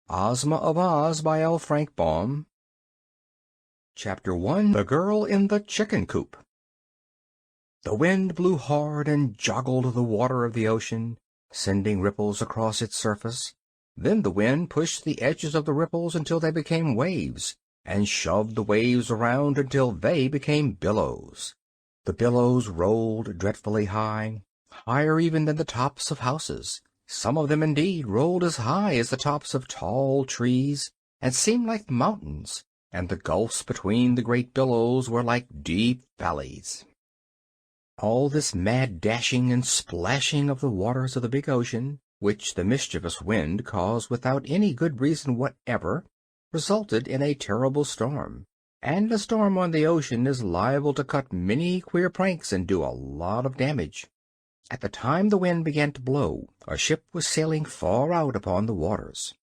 Ozma of Oz by L. Frank Baum. Chapter 1. The Girl in the Chicken Coop. The wind blew hard and joggled the water of the ocean, sending ripples across its surface. Then the wind pushed the edges of the ripples until they became waves, and shoved the waves around until they became billows. The billows rolled dreadfully high, higher even than the tops of houses. Some of them, indeed, rolled as high as the tops of tall trees, and seemed like mountains, and the gulfs between the great billows were like deep valleys. All this mad dashing and splashing of the waters of the big ocean, which the mischievous wind caused without any good reason whatever, resulted in a terrible storm, and a storm on the ocean is liable to cut many queer pranks and do a lot of damage. At the time the wind began to blow, a ship was sailing far out upon the waters.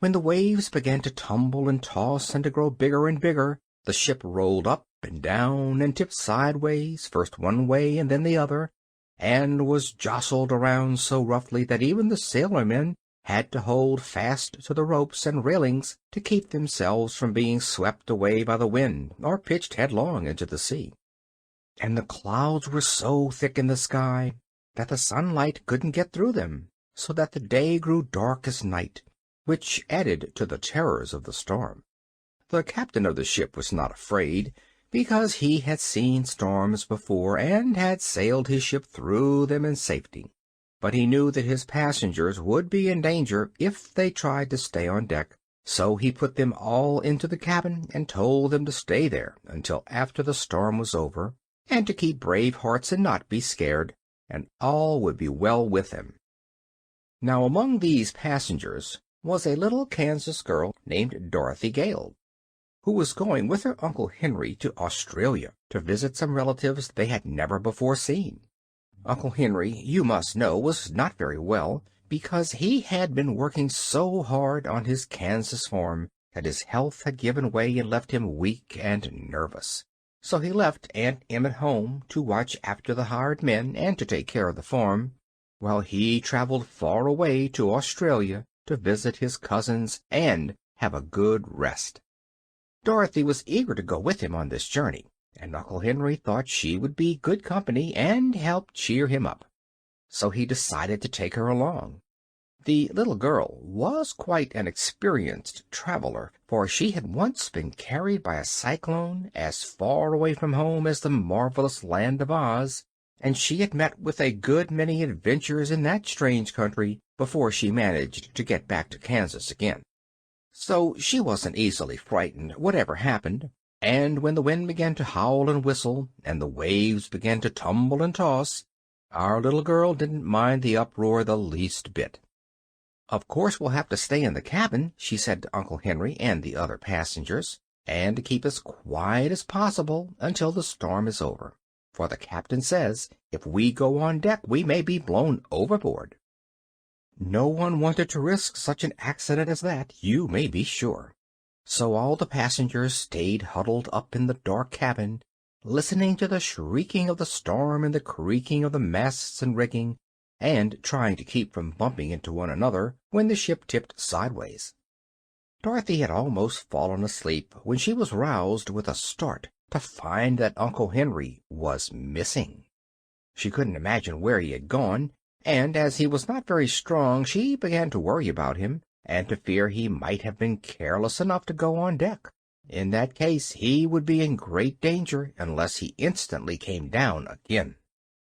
When the waves began to tumble and toss and to grow bigger and bigger, the ship rolled up and down and tipped sideways, first one way and then the other, and was jostled around so roughly that even the sailormen had to hold fast to the ropes and railings to keep themselves from being swept away by the wind or pitched headlong into the sea. And the clouds were so thick in the sky that the sunlight couldn't get through them, so that the day grew dark as night, which added to the terrors of the storm. The captain of the ship was not afraid, because he had seen storms before and had sailed his ship through them in safety. But he knew that his passengers would be in danger if they tried to stay on deck, so he put them all into the cabin and told them to stay there until after the storm was over, and to keep brave hearts and not be scared, and all would be well with them. Now among these passengers was a little Kansas girl named Dorothy Gale, who was going with her Uncle Henry to Australia to visit some relatives they had never before seen. Uncle Henry, you must know, was not very well, because he had been working so hard on his Kansas farm that his health had given way and left him weak and nervous. So he left Aunt Em at home to watch after the hired men and to take care of the farm, while he traveled far away to Australia to visit his cousins and have a good rest. Dorothy was eager to go with him on this journey, and Uncle Henry thought she would be good company and help cheer him up. So he decided to take her along. The little girl was quite an experienced traveler, for she had once been carried by a cyclone as far away from home as the marvelous land of Oz, and she had met with a good many adventures in that strange country before she managed to get back to Kansas again. So she wasn't easily frightened, whatever happened, and when the wind began to howl and whistle, and the waves began to tumble and toss, our little girl didn't mind the uproar the least bit. "Of course we'll have to stay in the cabin," she said to Uncle Henry and the other passengers, "and to keep as quiet as possible until the storm is over, for the captain says if we go on deck we may be blown overboard." No one wanted to risk such an accident as that, you may be sure. So all the passengers stayed huddled up in the dark cabin, listening to the shrieking of the storm and the creaking of the masts and rigging, and trying to keep from bumping into one another when the ship tipped sideways. Dorothy had almost fallen asleep when she was roused with a start to find that Uncle Henry was missing. She couldn't imagine where he had gone, and as he was not very strong she began to worry about him, and to fear he might have been careless enough to go on deck. In that case he would be in great danger unless he instantly came down again.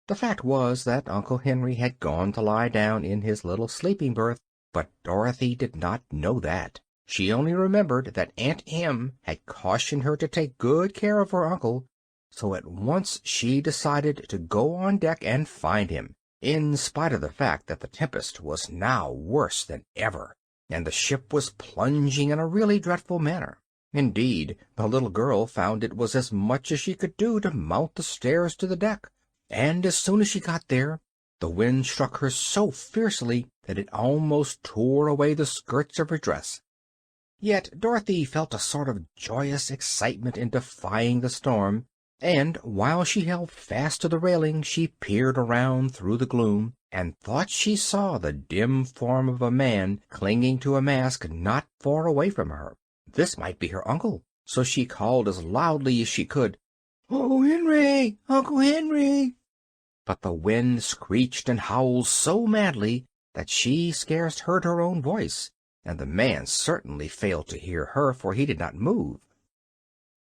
The fact was that Uncle Henry had gone to lie down in his little sleeping berth, but Dorothy did not know that. She only remembered that Aunt Em had cautioned her to take good care of her uncle, so at once she decided to go on deck and find him, in spite of the fact that the tempest was now worse than ever, and the ship was plunging in a really dreadful manner. Indeed, the little girl found it was as much as she could do to mount the stairs to the deck, and as soon as she got there, the wind struck her so fiercely that it almost tore away the skirts of her dress. Yet Dorothy felt a sort of joyous excitement in defying the storm, and while she held fast to the railing she peered around through the gloom, and thought she saw the dim form of a man clinging to a mast not far away from her. This might be her uncle, so she called as loudly as she could, "Oh, Henry! Uncle Henry!" But the wind screeched and howled so madly that she scarce heard her own voice, and the man certainly failed to hear her, for he did not move.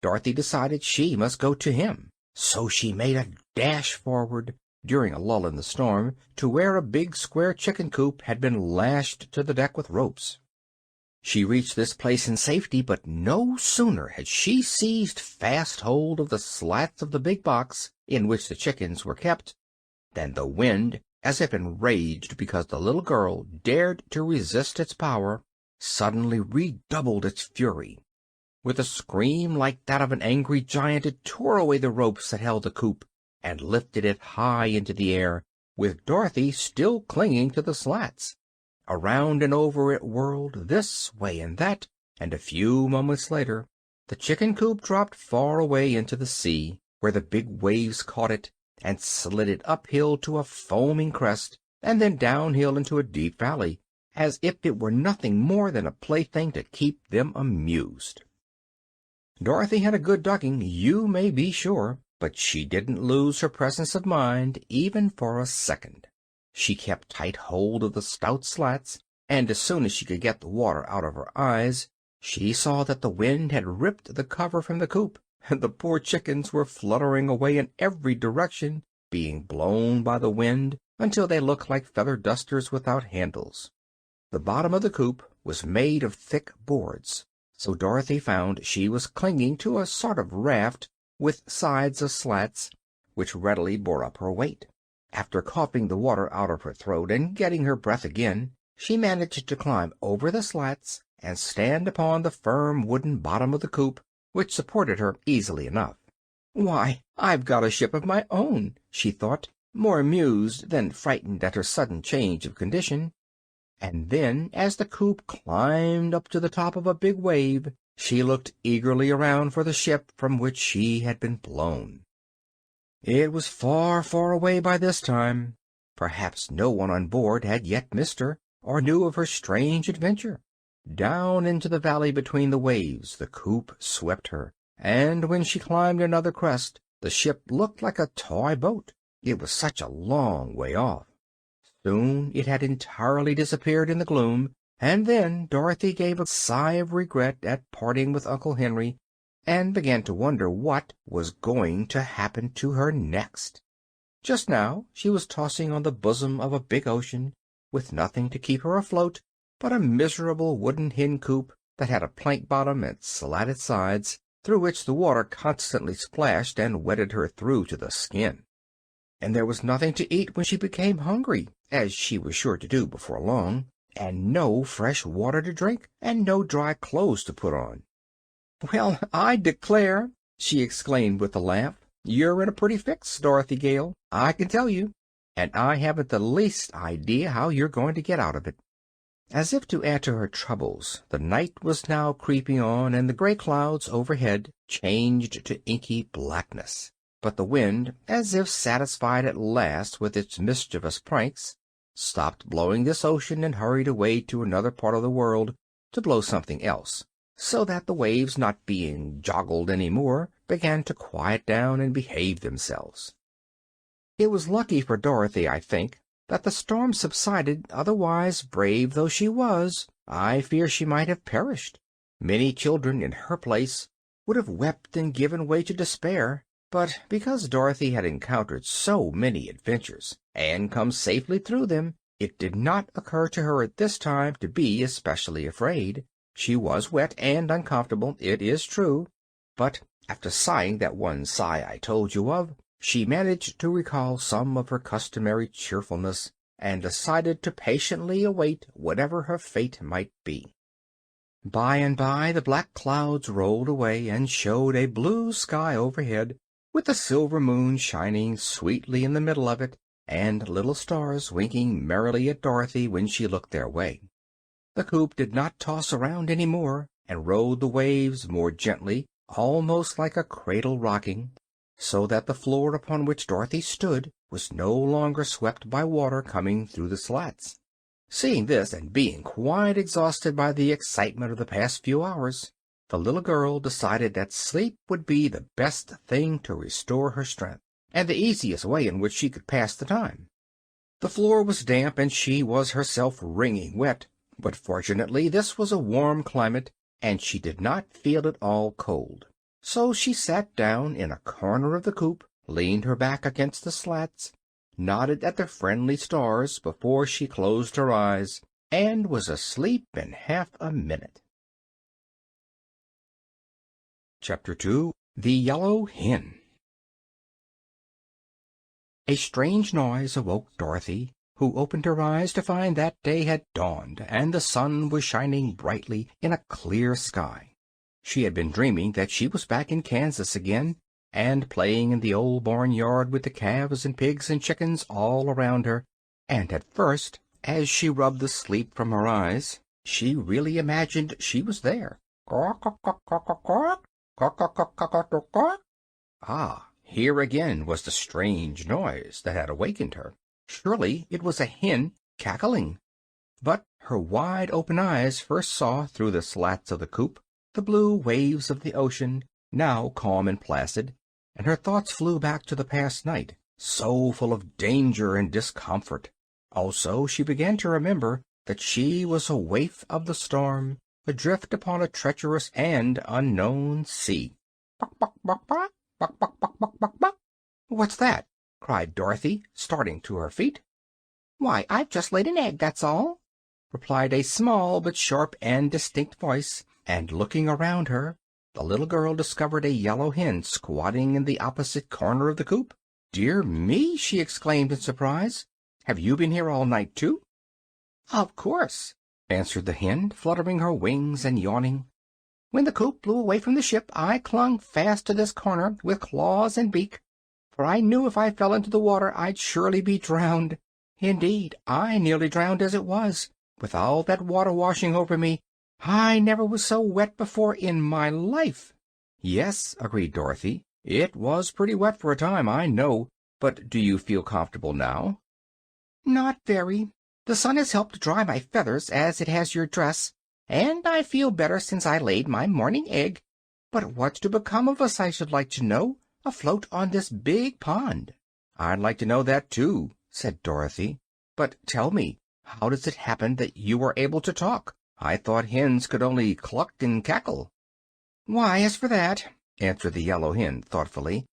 Dorothy decided she must go to him, so she made a dash forward, during a lull in the storm, to where a big square chicken coop had been lashed to the deck with ropes. She reached this place in safety, but no sooner had she seized fast hold of the slats of the big box in which the chickens were kept than the wind, as if enraged because the little girl dared to resist its power, suddenly redoubled its fury. With a scream like that of an angry giant, it tore away the ropes that held the coop and lifted it high into the air, with Dorothy still clinging to the slats. Around and over it whirled, this way and that, and a few moments later the chicken coop dropped far away into the sea, where the big waves caught it and slid it uphill to a foaming crest, and then downhill into a deep valley, as if it were nothing more than a plaything to keep them amused. Dorothy had a good ducking, you may be sure, but she didn't lose her presence of mind even for a second. She kept tight hold of the stout slats, and as soon as she could get the water out of her eyes, she saw that the wind had ripped the cover from the coop, and the poor chickens were fluttering away in every direction, being blown by the wind until they looked like feather dusters without handles. The bottom of the coop was made of thick boards, so Dorothy found she was clinging to a sort of raft with sides of slats, which readily bore up her weight. After coughing the water out of her throat and getting her breath again, she managed to climb over the slats and stand upon the firm wooden bottom of the coop, which supported her easily enough. "Why, I've got a ship of my own," she thought, more amused than frightened at her sudden change of condition. And then, as the coop climbed up to the top of a big wave, she looked eagerly around for the ship from which she had been blown. It was far, far away by this time. Perhaps no one on board had yet missed her, or knew of her strange adventure. Down into the valley between the waves the coop swept her, and when she climbed another crest the ship looked like a toy boat. It was such a long way off. Soon it had entirely disappeared in the gloom, and then Dorothy gave a sigh of regret at parting with Uncle Henry, and began to wonder what was going to happen to her next. Just now she was tossing on the bosom of a big ocean, with nothing to keep her afloat but a miserable wooden hen coop that had a plank bottom and slatted sides, through which the water constantly splashed and wetted her through to the skin. And there was nothing to eat when she became hungry, as she was sure to do before long, and no fresh water to drink, and no dry clothes to put on. "Well, I declare!" she exclaimed with a laugh. "You're in a pretty fix, Dorothy Gale, I can tell you, and I haven't the least idea how you're going to get out of it." As if to add to her troubles, the night was now creeping on, and the gray clouds overhead changed to inky blackness. But the wind, as if satisfied at last with its mischievous pranks, stopped blowing this ocean and hurried away to another part of the world to blow something else, so that the waves, not being joggled any more, began to quiet down and behave themselves. It was lucky for Dorothy, I think, that the storm subsided, otherwise, brave though she was, I fear she might have perished. Many children in her place would have wept and given way to despair, but because Dorothy had encountered so many adventures and come safely through them, it did not occur to her at this time to be especially afraid. She was wet and uncomfortable, it is true, but after sighing that one sigh I told you of, she managed to recall some of her customary cheerfulness, and decided to patiently await whatever her fate might be. By and by the black clouds rolled away and showed a blue sky overhead, with a silver moon shining sweetly in the middle of it, and little stars winking merrily at Dorothy when she looked their way. The coop did not toss around any more, and rode the waves more gently, almost like a cradle rocking. so that the floor upon which Dorothy stood was no longer swept by water coming through the slats. Seeing this, and being quite exhausted by the excitement of the past few hours, the little girl decided that sleep would be the best thing to restore her strength, and the easiest way in which she could pass the time. The floor was damp, and she was herself wringing wet, but fortunately this was a warm climate, and she did not feel at all cold. So she sat down in a corner of the coop, leaned her back against the slats, nodded at the friendly stars before she closed her eyes, and was asleep in half a minute. Chapter 2. The Yellow Hen. A strange noise awoke Dorothy, who opened her eyes to find that day had dawned, and the sun was shining brightly in a clear sky. She had been dreaming that she was back in Kansas again, and playing in the old barnyard with the calves and pigs and chickens all around her, and at first, as she rubbed the sleep from her eyes, she really imagined she was there. Ah, here again was the strange noise that had awakened her. Surely it was a hen cackling. But her wide-open eyes first saw, through the slats of the coop, the blue waves of the ocean, now calm and placid, and her thoughts flew back to the past night, so full of danger and discomfort. Also she began to remember that she was a waif of the storm, adrift upon a treacherous and unknown sea. "Buck, buck, buck, buck, buck, buck, buck, buck, buck, buck." "What's that?" cried Dorothy, starting to her feet. "Why, I've just laid an egg, that's all," replied a small but sharp and distinct voice, and looking around her, the little girl discovered a yellow hen squatting in the opposite corner of the coop. "Dear me!" she exclaimed in surprise. "Have you been here all night, too?" "Of course," answered the hen, fluttering her wings and yawning. "When the coop blew away from the ship, I clung fast to this corner with claws and beak, for I knew if I fell into the water I'd surely be drowned. Indeed, I nearly drowned as it was, with all that water washing over me. I never was so wet before in my life." "Yes," agreed Dorothy, "it was pretty wet for a time, I know. But do you feel comfortable now?" "Not very. The sun has helped dry my feathers as it has your dress, and I feel better since I laid my morning egg. But what's to become of us, I should like to know, afloat on this big pond?" "I'd like to know that, too," said Dorothy. "But tell me, how does it happen that you are able to talk? I thought hens could only cluck and cackle." "Why, as for that," answered the yellow hen thoughtfully,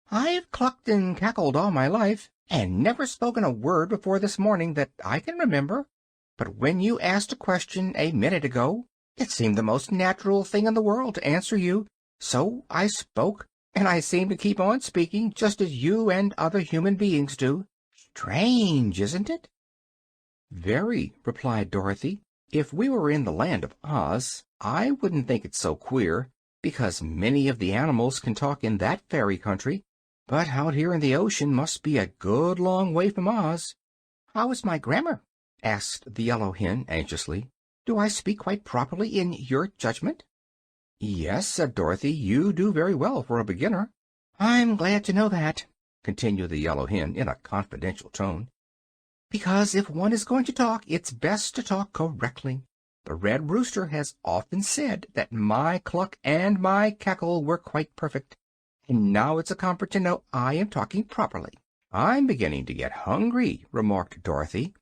"I've clucked and cackled all my life, and never spoken a word before this morning that I can remember. But when you asked a question a minute ago, it seemed the most natural thing in the world to answer you, so I spoke, and I seem to keep on speaking just as you and other human beings do. Strange, isn't it?" "Very," replied Dorothy. "If we were in the land of Oz, I wouldn't think it so queer, because many of the animals can talk in that fairy country. But out here in the ocean must be a good long way from Oz." "How is my grammar?" asked the yellow hen anxiously. "Do I speak quite properly in your judgment?" "Yes," said Dorothy, "you do very well for a beginner." "I'm glad to know that," continued the yellow hen in a confidential tone, "because if one is going to talk, it's best to talk correctly. The red rooster has often said that my cluck and my cackle were quite perfect, and now it's a comfort to know I am talking properly." "I'm beginning to get hungry," remarked Dorothy.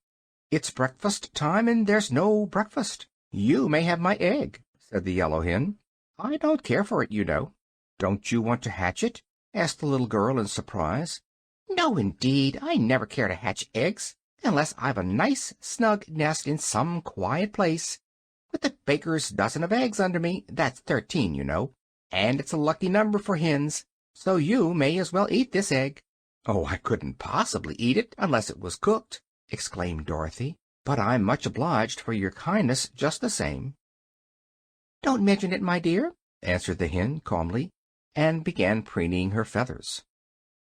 "It's breakfast time, and there's no breakfast." "You may have my egg," said the yellow hen. "I don't care for it, you know." "Don't you want to hatch it?" asked the little girl in surprise. "No, indeed, I never care to hatch eggs unless I've a nice snug nest in some quiet place, with a baker's dozen of eggs under me. That's 13, you know, and it's a lucky number for hens, so you may as well eat this egg." "Oh, I couldn't possibly eat it unless it was cooked," exclaimed Dorothy, "but I'm much obliged for your kindness just the same." "Don't mention it, my dear," answered the hen calmly, and began preening her feathers.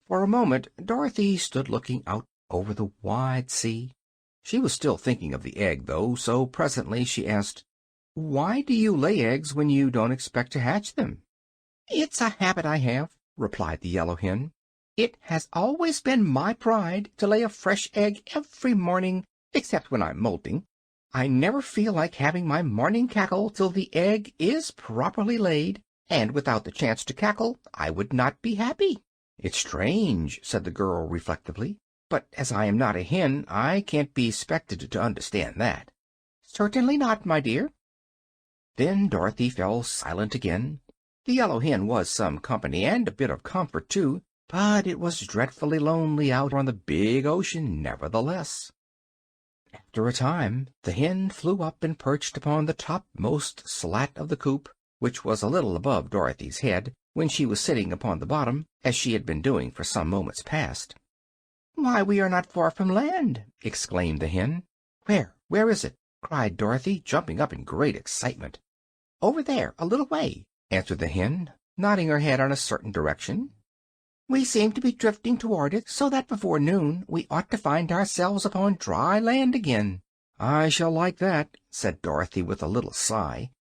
For a moment Dorothy stood looking out over the wide sea. She was still thinking of the egg, though, so presently she asked, "Why do you lay eggs when you don't expect to hatch them?" "It's a habit I have. replied the yellow hen. "It has always been my pride to lay a fresh egg every morning, except when I'm molting. I never feel like having my morning cackle till the egg is properly laid, and without the chance to cackle I would not be happy." "It's strange," said the girl reflectively, "but as I am not a hen, I can't be expected to understand that." "Certainly not, my dear." Then Dorothy fell silent again. The yellow hen was some company, and a bit of comfort, too, but it was dreadfully lonely out on the big ocean, nevertheless. After a time the hen flew up and perched upon the topmost slat of the coop, which was a little above Dorothy's head, when she was sitting upon the bottom, as she had been doing for some moments past. "Why, we are not far from land!" exclaimed the hen. "Where is it?" cried Dorothy, jumping up in great excitement. "Over there, a little way," answered the hen, nodding her head in a certain direction. "We seem to be drifting toward it, so that before noon we ought to find ourselves upon dry land again." "I shall like that," said Dorothy with a little sigh,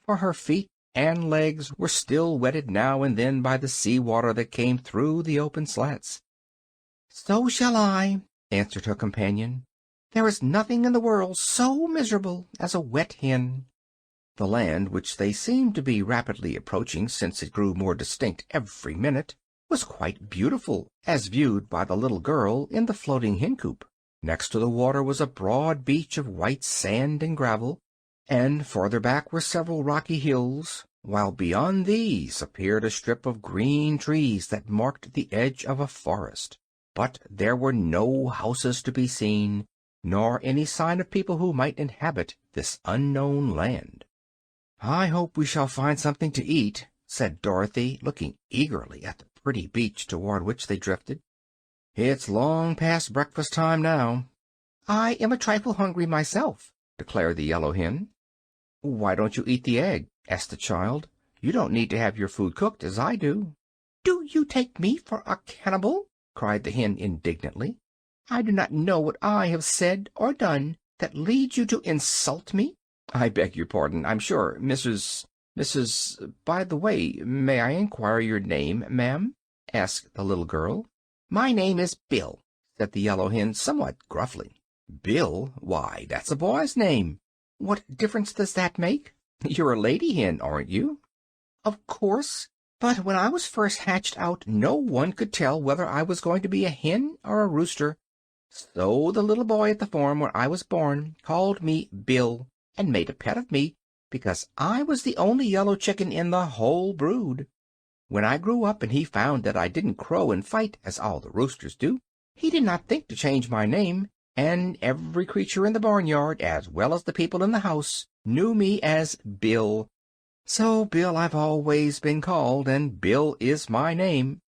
for her feet and legs were still wetted now and then by the sea water that came through the open slats. "So shall I," answered her companion. "There is nothing in the world so miserable as a wet hen." The land, which they seemed to be rapidly approaching, since it grew more distinct every minute, was quite beautiful as viewed by the little girl in the floating hen coop. Next to the water was a broad beach of white sand and gravel, and farther back were several rocky hills, while beyond these appeared a strip of green trees that marked the edge of a forest. But there were no houses to be seen, nor any sign of people who might inhabit this unknown land. "I hope we shall find something to eat," said Dorothy, looking eagerly at the pretty beach toward which they drifted. "It's long past breakfast time now." "I am a trifle hungry myself," declared the yellow hen. "Why don't you eat the egg?" asked the child. "You don't need to have your food cooked as I do." "Do you take me for a cannibal?" cried the hen indignantly. "I do not know what I have said or done that leads you to insult me." "I beg your pardon. I'm sure By the way, may I inquire your name, ma'am?" asked the little girl. "My name is Bill," said the yellow hen somewhat gruffly. "Bill? Why, that's a boy's name." "What difference does that make?" "You're a lady hen, aren't you?" "Of course. But when I was first hatched out no one could tell whether I was going to be a hen or a rooster. So the little boy at the farm where I was born called me Bill, and made a pet of me, because I was the only yellow chicken in the whole brood. When I grew up and he found that I didn't crow and fight as all the roosters do, he did not think to change my name, and every creature in the barnyard, as well as the people in the house, knew me as Bill. So Bill I've always been called, and Bill is my name."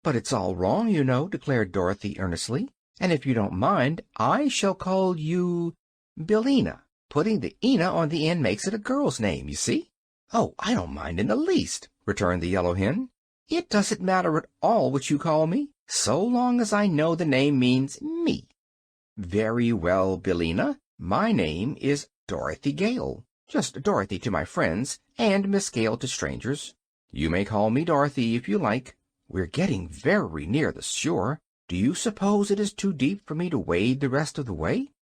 "But it's all wrong, you know," declared Dorothy earnestly, "and if you don't mind, I shall call you Billina. Putting the "ina" on the end makes it a girl's name, you see." "Oh, I don't mind in the least," returned the yellow hen. "It doesn't matter at all what you call me, so long as I know the name means me." "Very well, Billina. My name is Dorothy Gale. Just Dorothy to my friends, and Miss Gale to strangers. You may call me Dorothy if you like. We're getting very near the shore. Do you suppose it is too deep for me to wade the rest of the way?"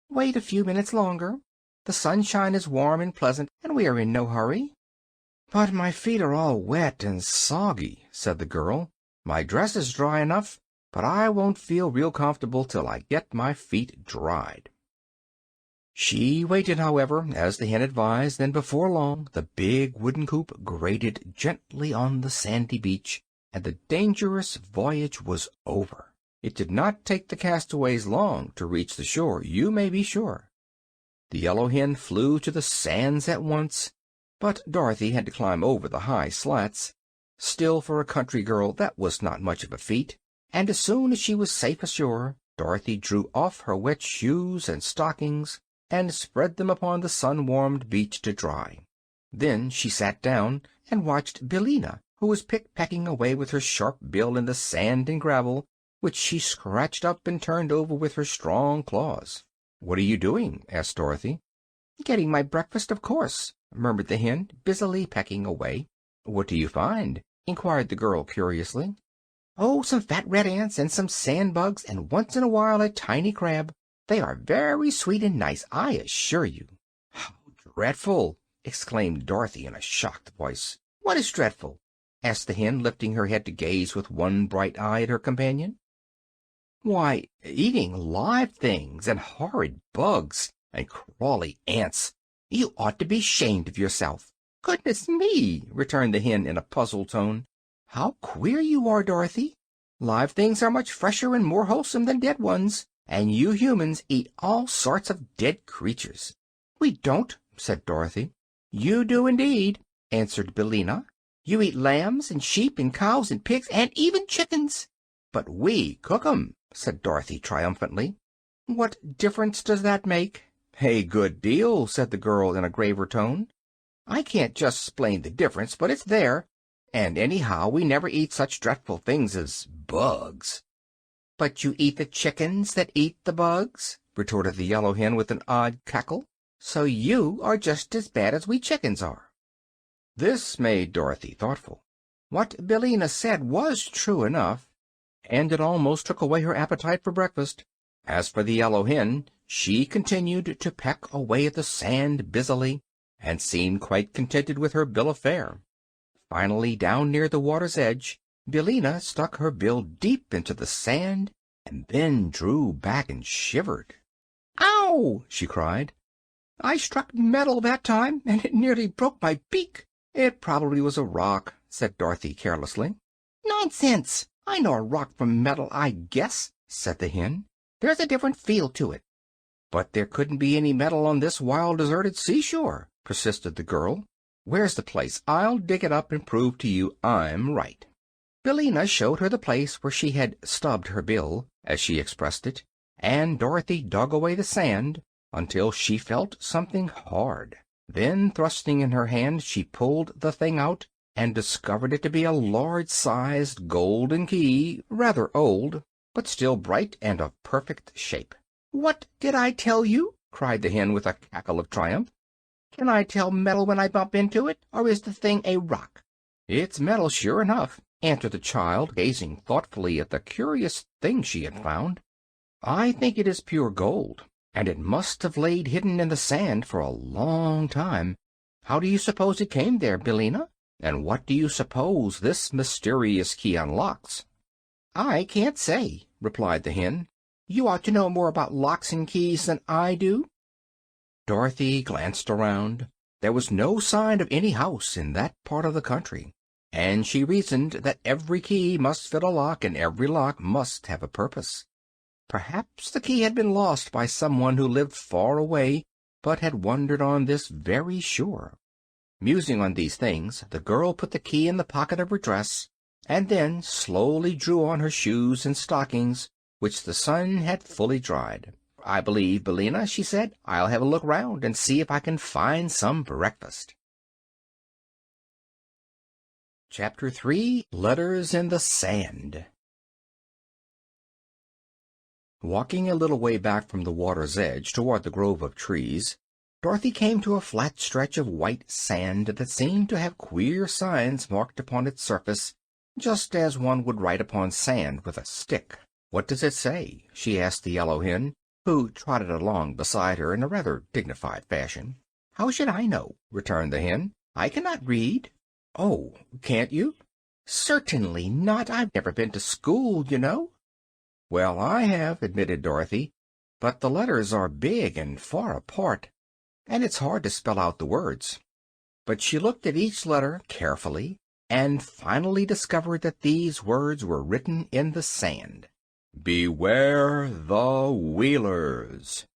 "Wait a few minutes longer. The sunshine is warm and pleasant, and we are in no hurry." "But my feet are all wet and soggy," said the girl. "My dress is dry enough, but I won't feel real comfortable till I get my feet dried." She waited, however, as the hen advised, and before long the big wooden coop grated gently on the sandy beach, and the dangerous voyage was over. It did not take the castaways long to reach the shore, you may be sure. The yellow hen flew to the sands at once, but Dorothy had to climb over the high slats. Still, for a country girl, that was not much of a feat, and as soon as she was safe ashore, Dorothy drew off her wet shoes and stockings and spread them upon the sun-warmed beach to dry. Then she sat down and watched Billina, who was pick-pecking away with her sharp bill in the sand and gravel, which she scratched up and turned over with her strong claws. "What are you doing?" asked Dorothy. "Getting my breakfast, of course," murmured the hen, busily pecking away. "What do you find?" inquired the girl curiously. "Oh, some fat red ants and some sand bugs, and once in a while a tiny crab. They are very sweet and nice, I assure you." "How dreadful!" exclaimed Dorothy in a shocked voice. "What is dreadful?" asked the hen, lifting her head to gaze with one bright eye at her companion. "Why, eating live things, and horrid bugs, and crawly ants. You ought to be ashamed of yourself." "Goodness me!" returned the hen in a puzzled tone. "How queer you are, Dorothy. Live things are much fresher and more wholesome than dead ones, and you humans eat all sorts of dead creatures." "We don't," said Dorothy. "You do indeed," answered Billina. "You eat lambs and sheep and cows and pigs and even chickens." "But we cook 'em," said Dorothy triumphantly. "What difference does that make?" "A good deal," said the girl in a graver tone. "I can't just explain the difference, but it's there. And anyhow, we never eat such dreadful things as bugs." "But you eat the chickens that eat the bugs," retorted the yellow hen with an odd cackle. "So you are just as bad as we chickens are." This made Dorothy thoughtful. What Billina said was true enough, and it almost took away her appetite for breakfast. As for the yellow hen, she continued to peck away at the sand busily, and seemed quite contented with her bill of fare. Finally, down near the water's edge, Billina stuck her bill deep into the sand, and then drew back and shivered. "Ow!" she cried. "I struck metal that time, and it nearly broke my beak." "It probably was a rock," said Dorothy carelessly. "Nonsense! I know a rock from metal, I guess," said the hen. "There's a different feel to it." "But there couldn't be any metal on this wild, deserted seashore," persisted the girl. "Where's the place? I'll dig it up and prove to you I'm right." Billina showed her the place where she had stubbed her bill, as she expressed it, and Dorothy dug away the sand until she felt something hard. Then, thrusting in her hand, she pulled the thing out and discovered it to be a large-sized golden key, rather old, but still bright and of perfect shape. "What did I tell you?" cried the hen with a cackle of triumph. "Can I tell metal when I bump into it, or is the thing a rock?" "It's metal, sure enough," answered the child, gazing thoughtfully at the curious thing she had found. "I think it is pure gold, and it must have laid hidden in the sand for a long time. How do you suppose it came there, Billina? And what do you suppose this mysterious key unlocks?" "I can't say," replied the hen. "You ought to know more about locks and keys than I do." Dorothy glanced around. There was no sign of any house in that part of the country, and she reasoned that every key must fit a lock, and every lock must have a purpose. Perhaps the key had been lost by someone who lived far away, but had wandered on this very shore. Musing on these things, the girl put the key in the pocket of her dress, and then slowly drew on her shoes and stockings, which the sun had fully dried. "I believe, Billina," she said, "I'll have a look round and see if I can find some breakfast." Chapter 3. Letters in the Sand. Walking a little way back from the water's edge toward the grove of trees, Dorothy came to a flat stretch of white sand that seemed to have queer signs marked upon its surface, just as one would write upon sand with a stick. "What does it say?" she asked the yellow hen, who trotted along beside her in a rather dignified fashion. "How should I know?" returned the hen. "I cannot read." "Oh, can't you?" "Certainly not. I've never been to school, you know." "Well, I have," admitted Dorothy, "but the letters are big and far apart, and it's hard to spell out the words." But she looked at each letter carefully, and finally discovered that these words were written in the sand: "Beware the Wheelers."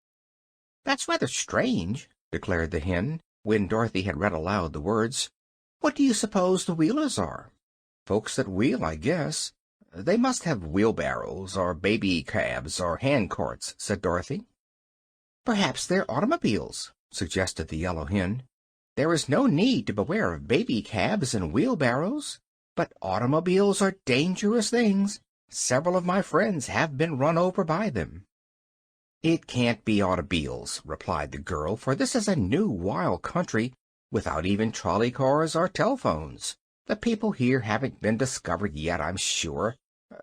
"That's rather strange," declared the hen, when Dorothy had read aloud the words. "What do you suppose the Wheelers are?" "Folks that wheel, I guess. They must have wheelbarrows, or baby cabs, or hand carts," said Dorothy. "Perhaps they're automobiles," suggested the yellow hen. "There is no need to beware of baby cabs and wheelbarrows, but automobiles are dangerous things. Several of my friends have been run over by them." "It can't be automobiles," replied the girl, "for this is a new wild country, without even trolley cars or telephones. The people here haven't been discovered yet, I'm sure.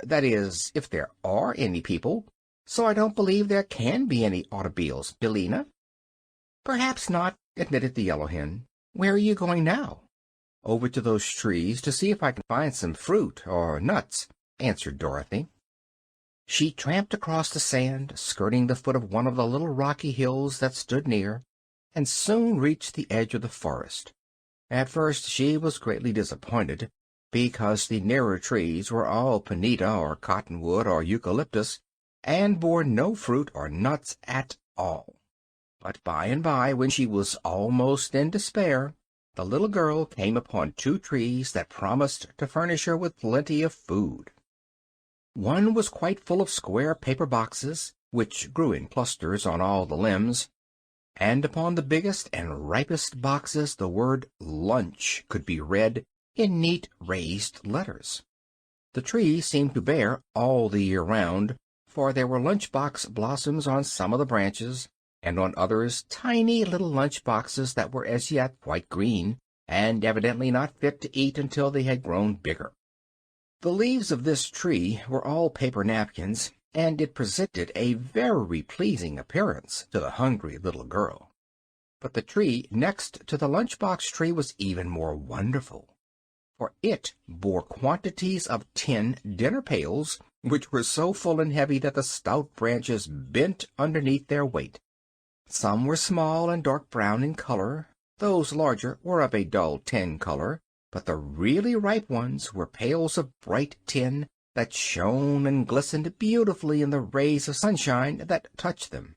That is, if there are any people. So I don't believe there can be any automobiles, Billina." "Perhaps not," admitted the yellow hen. "Where are you going now?" "Over to those trees to see if I can find some fruit or nuts," answered Dorothy. She tramped across the sand, skirting the foot of one of the little rocky hills that stood near, and soon reached the edge of the forest. At first she was greatly disappointed, because the nearer trees were all panita or cottonwood or eucalyptus, and bore no fruit or nuts at all. But by and by, when she was almost in despair, the little girl came upon two trees that promised to furnish her with plenty of food. One was quite full of square paper boxes, which grew in clusters on all the limbs, and upon the biggest and ripest boxes the word "lunch" could be read in neat raised letters. The tree seemed to bear all the year round, for there were lunch-box blossoms on some of the branches, and on others tiny little lunch-boxes that were as yet quite green, and evidently not fit to eat until they had grown bigger. The leaves of this tree were all paper napkins, and it presented a very pleasing appearance to the hungry little girl. But the tree next to the lunch-box tree was even more wonderful, for it bore quantities of tin dinner pails, which were so full and heavy that the stout branches bent underneath their weight. Some were small and dark brown in color, those larger were of a dull tin color, but the really ripe ones were pails of bright tin that shone and glistened beautifully in the rays of sunshine that touched them.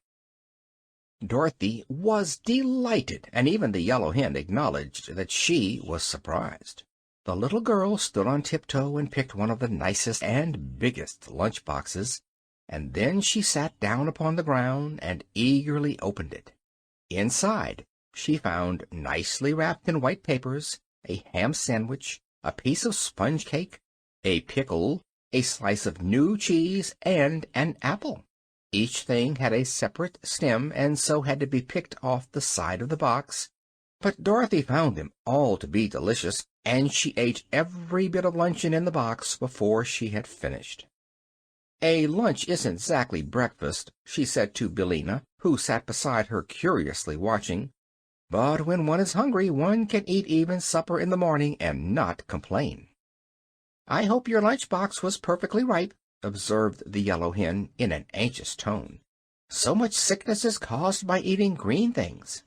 Dorothy was delighted, and even the yellow hen acknowledged that she was surprised. The little girl stood on tiptoe and picked one of the nicest and biggest lunch boxes, and then she sat down upon the ground and eagerly opened it. Inside she found, nicely wrapped in white papers, a ham sandwich, a piece of sponge cake, a pickle, a slice of new cheese, and an apple. Each thing had a separate stem, and so had to be picked off the side of the box, but Dorothy found them all to be delicious, and she ate every bit of luncheon in the box before she had finished. "A lunch isn't exactly breakfast," she said to Billina, who sat beside her curiously watching, "but when one is hungry one can eat even supper in the morning and not complain." "I hope your lunch box was perfectly ripe," observed the yellow hen in an anxious tone. "So much sickness is caused by eating green things."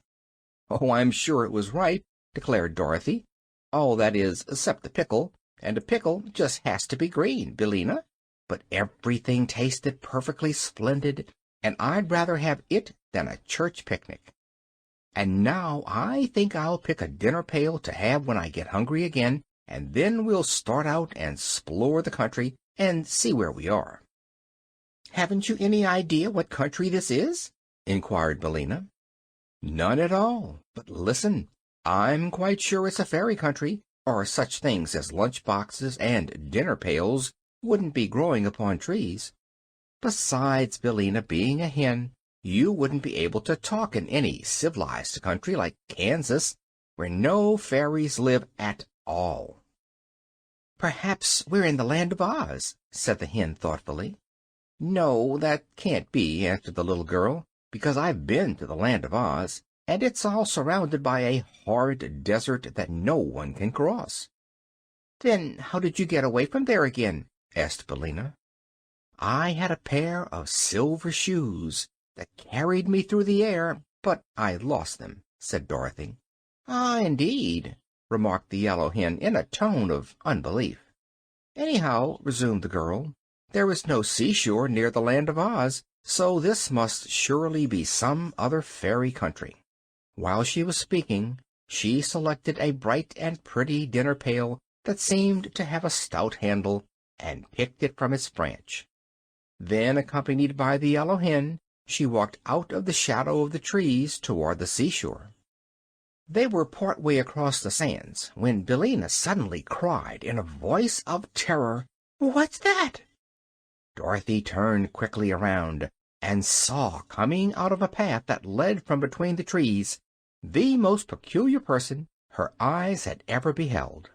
"Oh, I'm sure it was ripe," declared Dorothy. "All that is, except the pickle, and a pickle just has to be green, Billina. But everything tasted perfectly splendid, and I'd rather have it than a church picnic. And now I think I'll pick a dinner pail to have when I get hungry again, and then we'll start out and explore the country and see where we are." "Haven't you any idea what country this is?" inquired Billina. "None at all. But listen, I'm quite sure it's a fairy country, or such things as lunch boxes and dinner pails wouldn't be growing upon trees. Besides, Billina, being a hen, you wouldn't be able to talk in any civilized country like Kansas, where no fairies live at all." "Perhaps we're in the land of Oz," said the hen thoughtfully. "No, that can't be," answered the little girl, "because I've been to the land of Oz, and it's all surrounded by a hard desert that no one can cross." "Then how did you get away from there again?" asked Billina. "I had a pair of silver shoes that carried me through the air, but I lost them," said Dorothy. "Ah, indeed," remarked the yellow hen in a tone of unbelief. "Anyhow," resumed the girl, "there is no seashore near the land of Oz, so this must surely be some other fairy country." While she was speaking, she selected a bright and pretty dinner pail that seemed to have a stout handle, and picked it from its branch. Then, accompanied by the yellow hen, she walked out of the shadow of the trees toward the seashore. They were part way across the sands when Billina suddenly cried in a voice of terror, "What's that?" Dorothy turned quickly around and saw, coming out of a path that led from between the trees, the most peculiar person her eyes had ever beheld.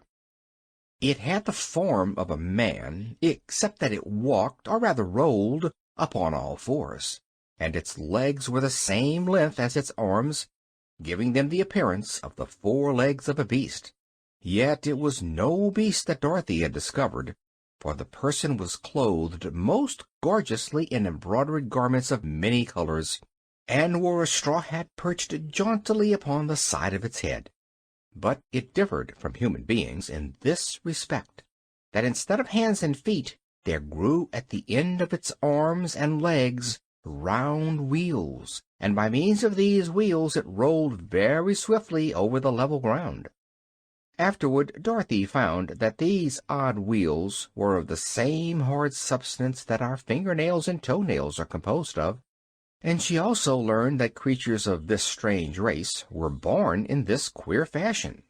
It had the form of a man, except that it walked, or rather rolled, upon all fours, and its legs were the same length as its arms, giving them the appearance of the four legs of a beast. Yet it was no beast that Dorothy had discovered, for the person was clothed most gorgeously in embroidered garments of many colors, and wore a straw hat perched jauntily upon the side of its head. But it differed from human beings in this respect, that instead of hands and feet, there grew at the end of its arms and legs round wheels, and by means of these wheels it rolled very swiftly over the level ground. Afterward Dorothy found that these odd wheels were of the same hard substance that our fingernails and toenails are composed of, and she also learned that creatures of this strange race were born in this queer fashion.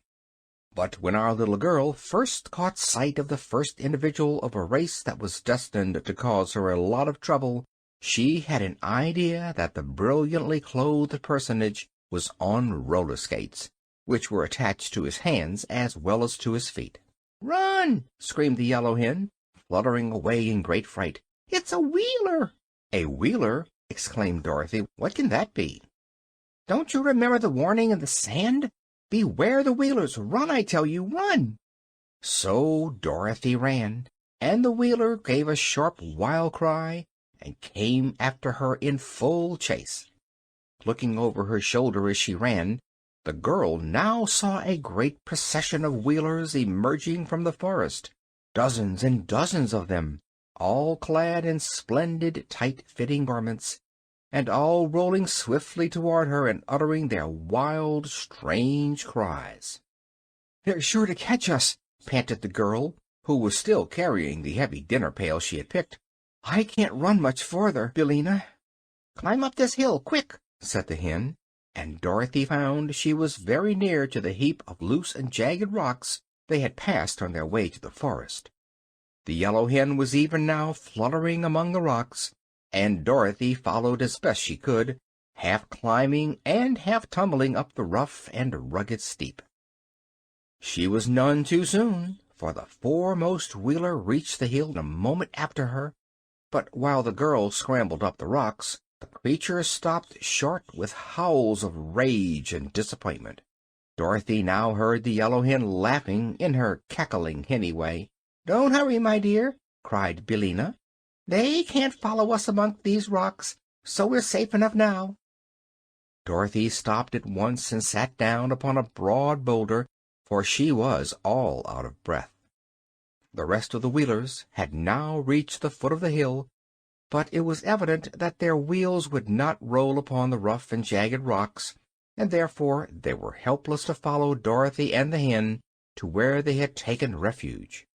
But when our little girl first caught sight of the first individual of a race that was destined to cause her a lot of trouble, she had an idea that the brilliantly clothed personage was on roller skates, which were attached to his hands as well as to his feet. "Run!" screamed the yellow hen, fluttering away in great fright. "It's a Wheeler!" "A Wheeler!" exclaimed Dorothy. "What can that be?" "Don't you remember the warning in the sand? Beware the Wheelers! Run, I tell you, run!" So Dorothy ran, and the Wheeler gave a sharp, wild cry and came after her in full chase. Looking over her shoulder as she ran, the girl now saw a great procession of Wheelers emerging from the forest, dozens and dozens of them, all clad in splendid, tight-fitting garments, and all rolling swiftly toward her and uttering their wild, strange cries. "They're sure to catch us," panted the girl, who was still carrying the heavy dinner pail she had picked. "I can't run much farther, Billina." "Climb up this hill, quick," said the hen, and Dorothy found she was very near to the heap of loose and jagged rocks they had passed on their way to the forest. The yellow hen was even now fluttering among the rocks, and Dorothy followed as best she could, half climbing and half tumbling up the rough and rugged steep. She was none too soon, for the foremost Wheeler reached the hill a moment after her, but while the girl scrambled up the rocks, the creature stopped short with howls of rage and disappointment. Dorothy now heard the yellow hen laughing in her cackling henny way. "Don't hurry, my dear," cried Billina. "They can't follow us among these rocks, so we're safe enough now." Dorothy stopped at once and sat down upon a broad boulder, for she was all out of breath. The rest of the Wheelers had now reached the foot of the hill, but it was evident that their wheels would not roll upon the rough and jagged rocks, and therefore they were helpless to follow Dorothy and the hen to where they had taken refuge.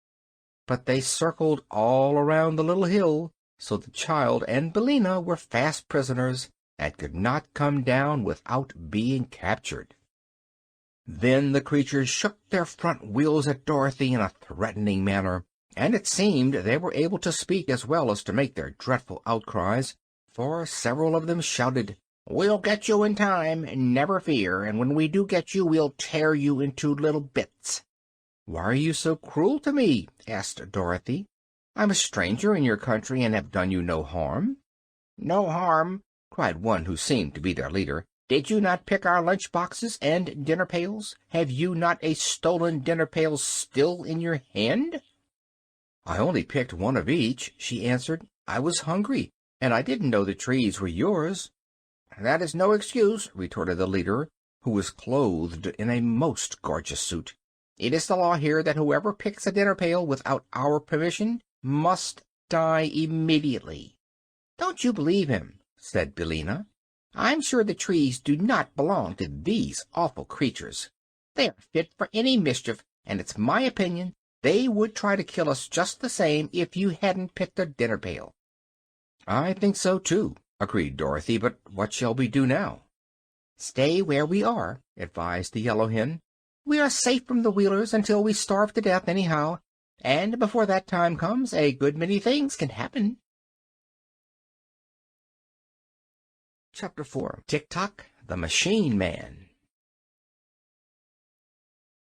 But they circled all around the little hill, so the child and Billina were fast prisoners and could not come down without being captured. Then the creatures shook their front wheels at Dorothy in a threatening manner, and it seemed they were able to speak as well as to make their dreadful outcries, for several of them shouted, "We'll get you in time, never fear, and when we do get you, we'll tear you into little bits." "Why are you so cruel to me?" asked Dorothy. "I'm a stranger in your country and have done you no harm." "No harm!" cried one who seemed to be their leader. "Did you not pick our lunch boxes and dinner pails? Have you not a stolen dinner pail still in your hand?" "I only picked one of each," she answered. "I was hungry, and I didn't know the trees were yours." "That is no excuse," retorted the leader, who was clothed in a most gorgeous suit. "It is the law here that whoever picks a dinner pail without our permission must die immediately." "Don't you believe him," said Billina. "I'm sure the trees do not belong to these awful creatures. They are fit for any mischief, and it's my opinion they would try to kill us just the same if you hadn't picked a dinner pail." "I think so, too," agreed Dorothy. "But what shall we do now?" "Stay where we are," advised the yellow hen. "We are safe from the Wheelers until we starve to death, anyhow, and before that time comes a good many things can happen." Chapter 4. Tik-Tok, the Machine Man.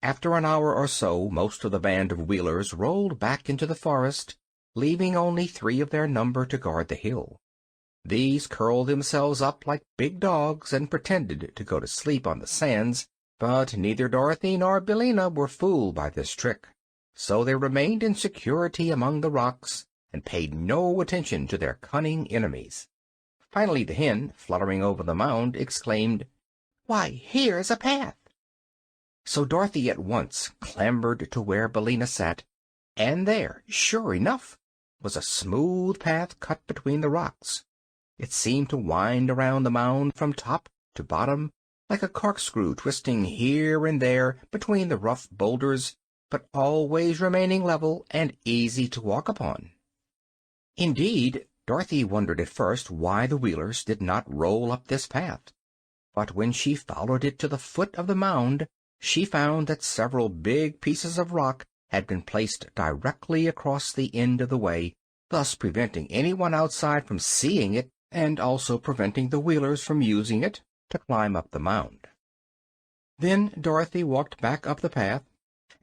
After an hour or so, most of the band of Wheelers rolled back into the forest, leaving only 3 of their number to guard the hill. These curled themselves up like big dogs and pretended to go to sleep on the sands, but neither Dorothy nor Billina were fooled by this trick, so they remained in security among the rocks and paid no attention to their cunning enemies. Finally the hen, fluttering over the mound, exclaimed, "Why, here's a path!" So Dorothy at once clambered to where Billina sat, and there, sure enough, was a smooth path cut between the rocks. It seemed to wind around the mound from top to bottom, like a corkscrew twisting here and there between the rough boulders, but always remaining level and easy to walk upon. Indeed, Dorothy wondered at first why the Wheelers did not roll up this path, but when she followed it to the foot of the mound, she found that several big pieces of rock had been placed directly across the end of the way, thus preventing anyone outside from seeing it, and also preventing the Wheelers from using it to climb up the mound. Then Dorothy walked back up the path,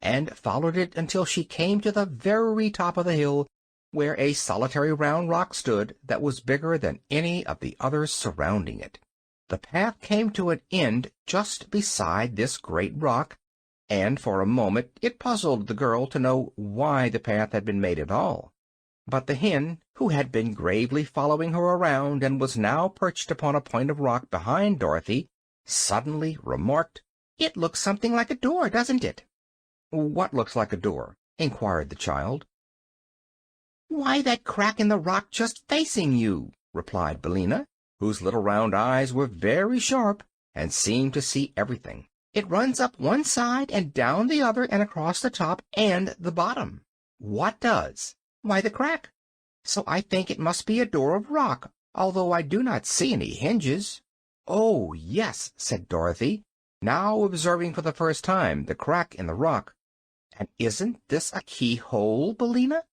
and followed it until she came to the very top of the hill, where a solitary round rock stood that was bigger than any of the others surrounding it. The path came to an end just beside this great rock, and for a moment it puzzled the girl to know why the path had been made at all. But the hen, who had been gravely following her around and was now perched upon a point of rock behind Dorothy, suddenly remarked, "It looks something like a door, doesn't it?" "What looks like a door?" inquired the child. "Why, that crack in the rock just facing you," replied Billina, whose little round eyes were very sharp and seemed to see everything. "It runs up one side and down the other and across the top and the bottom." "What does?" "Why, the crack. So I think it must be a door of rock, although I do not see any hinges." "Oh, yes," said Dorothy, now observing for the first time the crack in the rock. "And isn't this a keyhole, Billina?"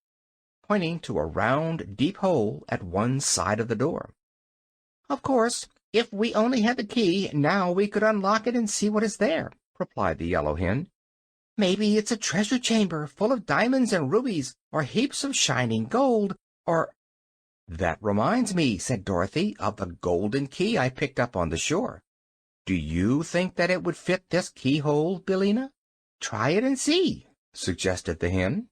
pointing to a round, deep hole at one side of the door. "Of course, if we only had the key, now we could unlock it and see what is there," replied the yellow hen. "Maybe it's a treasure chamber full of diamonds and rubies, or heaps of shining gold, or—" "That reminds me," said Dorothy, "of the golden key I picked up on the shore. Do you think that it would fit this keyhole, Billina?" "Try it and see," suggested the hen.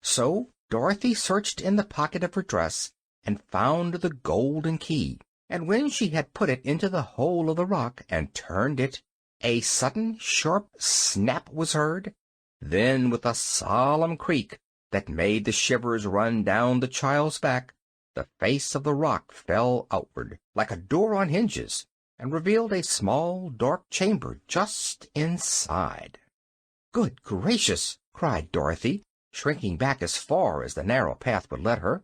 So Dorothy searched in the pocket of her dress and found the golden key, and when she had put it into the hole of the rock and turned it, a sudden sharp snap was heard. Then, with a solemn creak that made the shivers run down the child's back, the face of the rock fell outward, like a door on hinges, and revealed a small, dark chamber just inside. "Good gracious!" cried Dorothy, shrinking back as far as the narrow path would let her.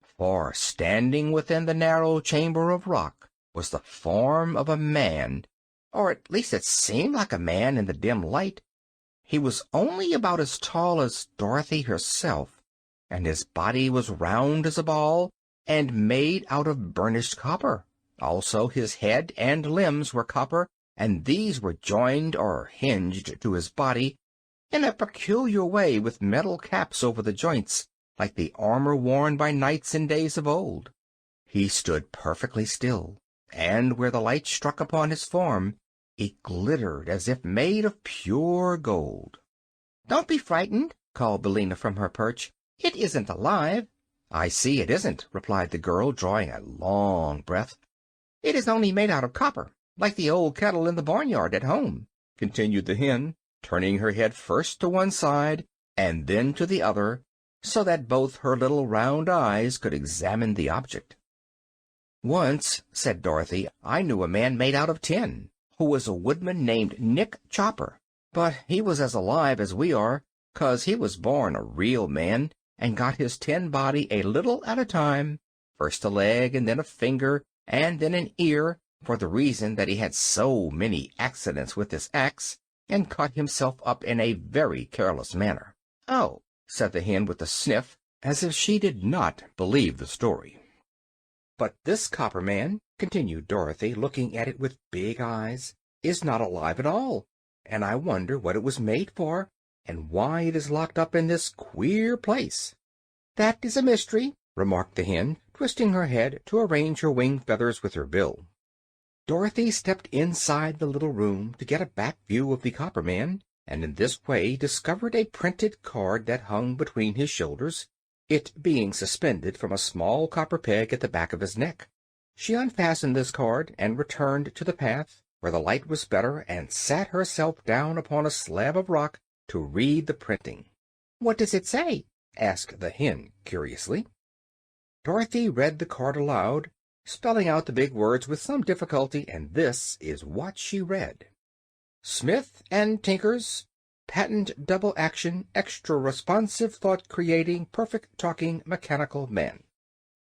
For standing within the narrow chamber of rock was the form of a man, or at least it seemed like a man in the dim light. He was only about as tall as Dorothy herself, and his body was round as a ball and made out of burnished copper. Also his head and limbs were copper, and these were joined or hinged to his body in a peculiar way with metal caps over the joints, like the armor worn by knights in days of old. He stood perfectly still, and where the light struck upon his form, it glittered as if made of pure gold. "Don't be frightened," called Billina from her perch. "It isn't alive." "I see it isn't," replied the girl, drawing a long breath. "It is only made out of copper, like the old kettle in the barnyard at home," continued the hen, turning her head first to one side and then to the other, so that both her little round eyes could examine the object. "Once," said Dorothy, "I knew a man made out of tin, who was a woodman named Nick Chopper. But he was as alive as we are, 'cause he was born a real man, and got his tin body a little at a time, first a leg, and then a finger, and then an ear, for the reason that he had so many accidents with his axe, and cut himself up in a very careless manner." "Oh," said the hen with a sniff, as if she did not believe the story. "But this copper man," continued Dorothy, looking at it with big eyes, "is not alive at all, and I wonder what it was made for, and why it is locked up in this queer place." "That is a mystery," remarked the hen, twisting her head to arrange her wing feathers with her bill. Dorothy stepped inside the little room to get a back view of the copper man, and in this way discovered a printed card that hung between his shoulders, it being suspended from a small copper peg at the back of his neck. She unfastened this card and returned to the path, where the light was better, and sat herself down upon a slab of rock to read the printing. "What does it say?" asked the hen curiously. Dorothy read the card aloud, spelling out the big words with some difficulty, and this is what she read: "Smith and Tinker's patent double action, extra responsive, thought creating, perfect talking mechanical man.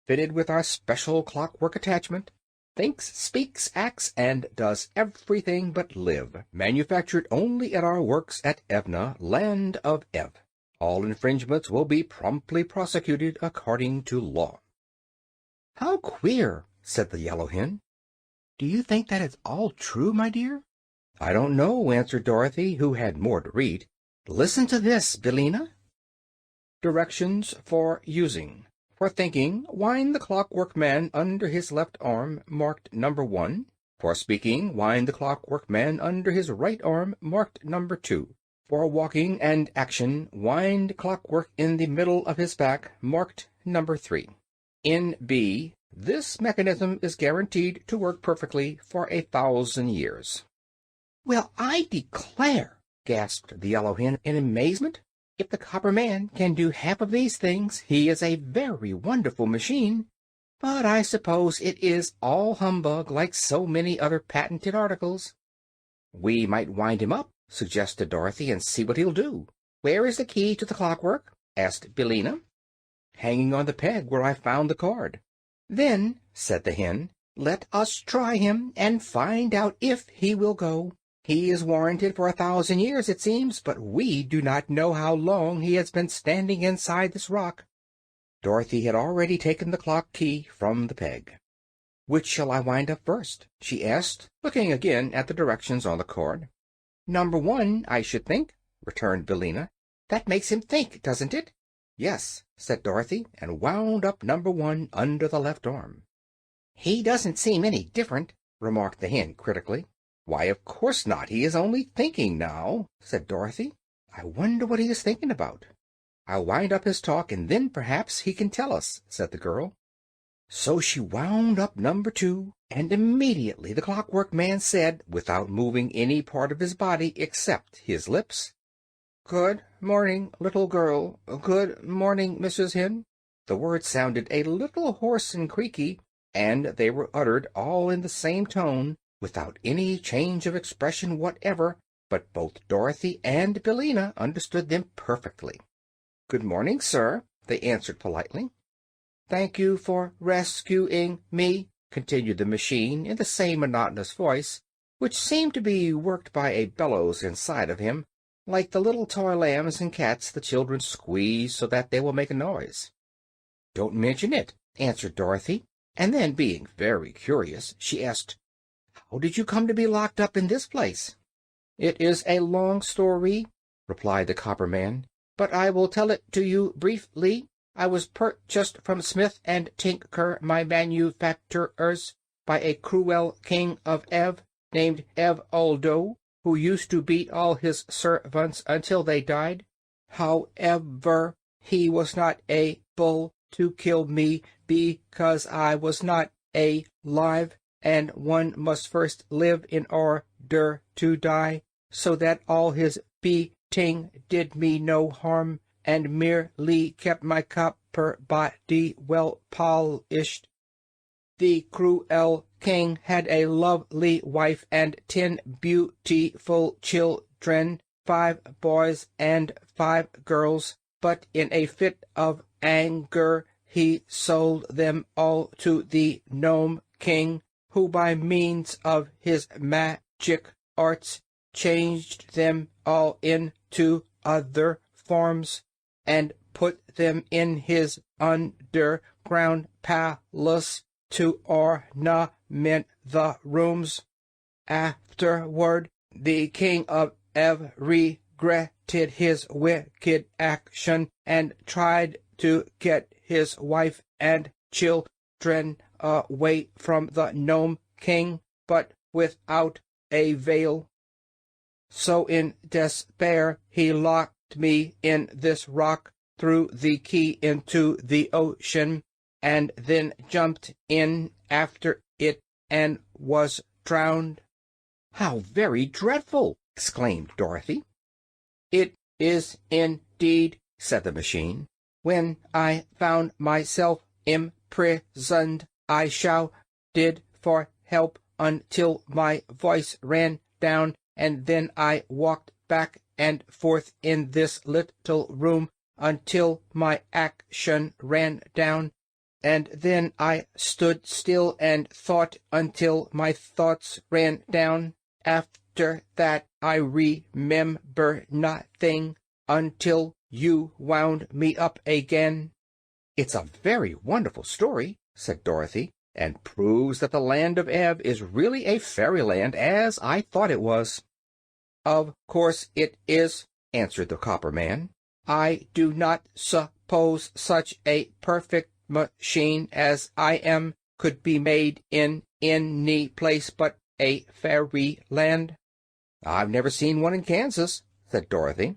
Fitted with our special clockwork attachment. Thinks, speaks, acts, and does everything but live. Manufactured only at our works at Evna, land of Ev. All infringements will be promptly prosecuted according to law." "How queer," said the yellow hen. "Do you think that is all true, my dear?" "I don't know," answered Dorothy, who had more to read. "Listen to this, Billina." "Directions for using. For thinking, wind the clockwork man under his left arm, marked number 1. For speaking, wind the clockwork man under his right arm, marked number 2. For walking and action, wind clockwork in the middle of his back, marked number 3. N.B. This mechanism is guaranteed to work perfectly for 1,000 years. "Well, I declare!" gasped the yellow hen in amazement. "If the copper man can do half of these things, he is a very wonderful machine. But I suppose it is all humbug, like so many other patented articles." "We might wind him up," suggested Dorothy, "and see what he'll do." "Where is the key to the clockwork?" asked Billina. "Hanging on the peg where I found the card." "Then," said the hen, "let us try him, and find out if he will go. He is warranted for 1,000 years, it seems, but we do not know how long he has been standing inside this rock." Dorothy had already taken the clock key from the peg. "Which shall I wind up first?" she asked, looking again at the directions on the card. "Number 1, I should think," returned Billina. "That makes him think, doesn't it?" "Yes," said Dorothy, and wound up number 1 under the left arm. "He doesn't seem any different," remarked the hen critically. "Why, of course not. He is only thinking now," said Dorothy. "I wonder what he is thinking about." "I'll wind up his talk, and then perhaps he can tell us," said the girl. So she wound up number 2, and immediately the clockwork man said, without moving any part of his body except his lips, "Good morning, little girl. Good morning, Mrs. Hen." The words sounded a little hoarse and creaky, and they were uttered all in the same tone, without any change of expression whatever, but both Dorothy and Billina understood them perfectly. "Good morning, sir," they answered politely. "Thank you for rescuing me," continued the machine in the same monotonous voice, which seemed to be worked by a bellows inside of him, like the little toy lambs and cats the children squeeze so that they will make a noise. "Don't mention it," answered Dorothy, and then, being very curious, she asked, "How did you come to be locked up in this place?" "It is a long story," replied the copper man, "but I will tell it to you briefly. I was purchased from Smith and Tinker, my manufacturers, by a cruel king of Ev, named Evoldo, who used to beat all his servants until they died. However, he was not able to kill me because I was not alive, and one must first live in order to die, so that all his beating did me no harm, and merely kept my copper body well polished. The cruel king had a lovely wife and 10 beautiful children, 5 boys and 5 girls, but in a fit of anger he sold them all to the Gnome King, who by means of his magic arts changed them all into other forms, and put them in his underground palace to ornament the rooms. Afterward, the king of Ev regretted his wicked action and tried to get his wife and children away from the Gnome King, but without avail. So in despair he locked me in this rock, threw the key into the ocean, and then jumped in after it and was drowned." "How very dreadful!" exclaimed Dorothy. "It is indeed," said the machine. "When I found myself imprisoned, I shouted for help until my voice ran down, and then I walked back and forth in this little room until my action ran down, and then I stood still and thought until my thoughts ran down. After that I remember nothing until you wound me up again." "It's a very wonderful story," said Dorothy, "and proves that the land of Ev is really a fairyland, as I thought it was." "Of course it is," answered the Copper Man. "I do not suppose such a perfect machine as I am could be made in any place but a fairyland." "I've never seen one in Kansas," said Dorothy.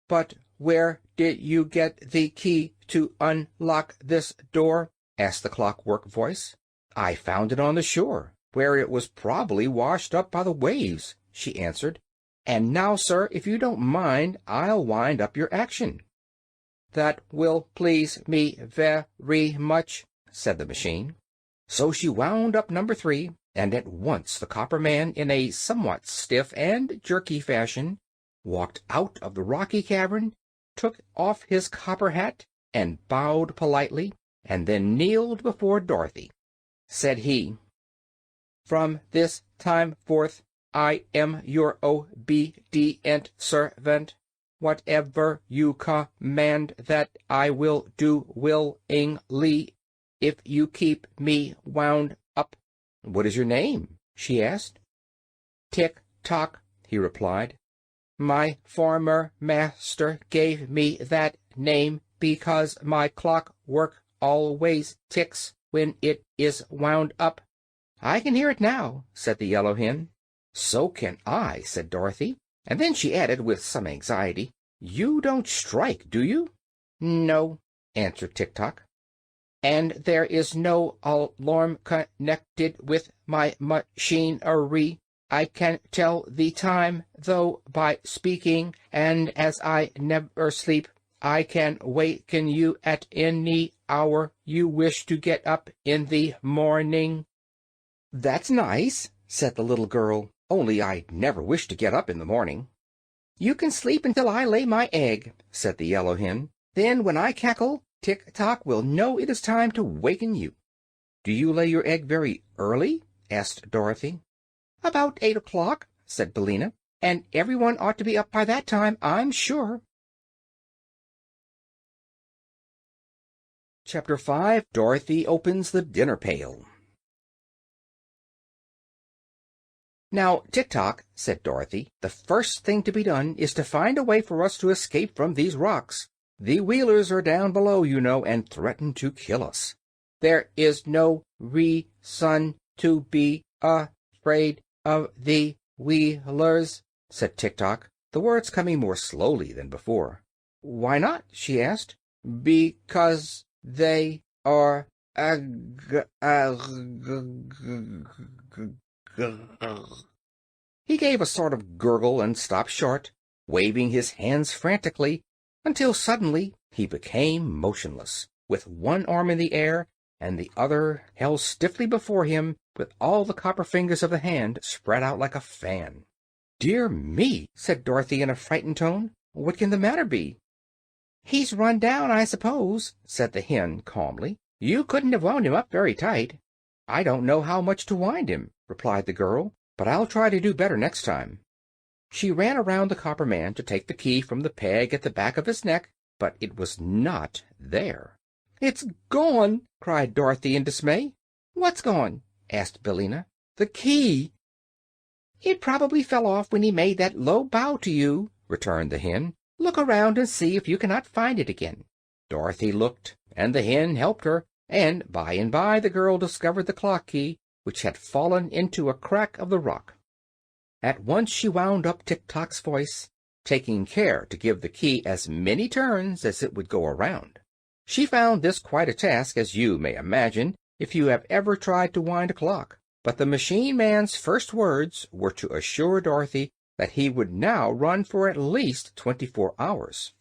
"But where did you get the key to unlock this door?" asked the clockwork voice. "I found it on the shore, where it was probably washed up by the waves," she answered. "And now, sir, if you don't mind, I'll wind up your action." "That will please me very much," said the machine. So she wound up number 3, and at once the Copper Man, in a somewhat stiff and jerky fashion, walked out of the rocky cavern, took off his copper hat, and bowed politely, and then kneeled before Dorothy. Said he, "From this time forth I am your obedient servant. Whatever you command, that I will do willingly, if you keep me wound up." "What is your name?" she asked. "Tick-Tock," he replied. "My former master gave me that name because my clockwork always ticks when it is wound up." "I can hear it now," said the Yellow Hen. "So can I," said Dorothy, and then she added with some anxiety, "You don't strike, do you?" "No," answered Tick-Tock. "And there is no alarm connected with my machinery. I can tell the time, though, by speaking, and as I never sleep, I can waken you at any hour you wish to get up in the morning." "That's nice," said the little girl, "only I never wish to get up in the morning." "You can sleep until I lay my egg," said the Yellow Hen. "Then when I cackle, Tick-Tock will know it is time to waken you." "Do you lay your egg very early?" asked Dorothy. "About 8 o'clock," said Billina, "and everyone ought to be up by that time, I'm sure." Chapter 5. Dorothy Opens the Dinner Pail. "Now, Tick-Tock," said Dorothy, "the first thing to be done is to find a way for us to escape from these rocks. The Wheelers are down below, you know, and threaten to kill us." "There is no reason to be afraid of the Wheelers," said Tick-Tock, the words coming more slowly than before. "Why not?" she asked. "Because they are He gave a sort of gurgle and stopped short, waving his hands frantically, until suddenly he became motionless, with one arm in the air and the other held stiffly before him, with all the copper fingers of the hand spread out like a fan. "Dear me!" said Dorothy in a frightened tone. "What can the matter be?" "He's run down, I suppose," said the hen calmly. "You couldn't have wound him up very tight." "I don't know how much to wind him," replied the girl, "but I'll try to do better next time." She ran around the Copper Man to take the key from the peg at the back of his neck, but it was not there. "It's gone!" cried Dorothy in dismay. "What's gone?" asked Billina. "The key." "It probably fell off when he made that low bow to you," returned the hen. "Look around and see if you cannot find it again." Dorothy looked, and the hen helped her, and by the girl discovered the clock key, which had fallen into a crack of the rock. At once she wound up Tik-Tok's voice, taking care to give the key as many turns as it would go around. She found this quite a task, as you may imagine, if you have ever tried to wind a clock. But the machine man's first words were to assure Dorothy that he would now run for at least 24 hours.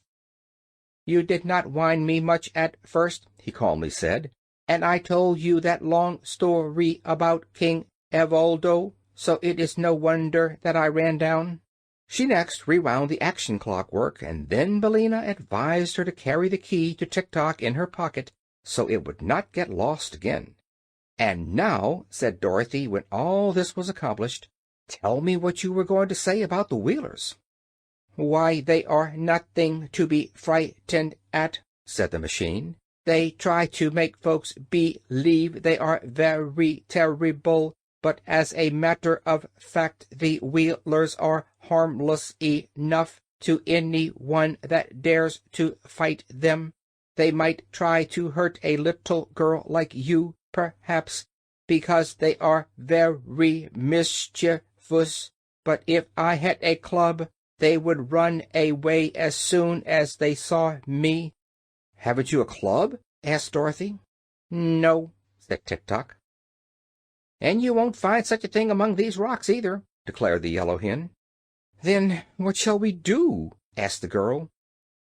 "You did not wind me much at first," he calmly said, "and I told you that long story about King Evoldo, so it is no wonder that I ran down." She next rewound the action clockwork, and then Billina advised her to carry the key to Tik-Tok in her pocket, so it would not get lost again. "And now," said Dorothy, when all this was accomplished, "tell me what you were going to say about the Wheelers." "Why, they are nothing to be frightened at," said the machine. "They try to make folks believe they are very terrible, but as a matter of fact the Wheelers are harmless enough to anyone that dares to fight them. They might try to hurt a little girl like you, perhaps, because they are very mischievous, but if I had a club, they would run away as soon as they saw me." "Haven't you a club?" asked Dorothy. "No," said Tik-Tok. "And you won't find such a thing among these rocks, either," declared the yellow hen. "Then what shall we do?" asked the girl.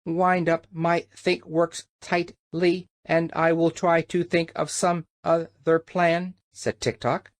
"Wind up my think-works tightly, and I will try to think of some other plan," said Tik-Tok.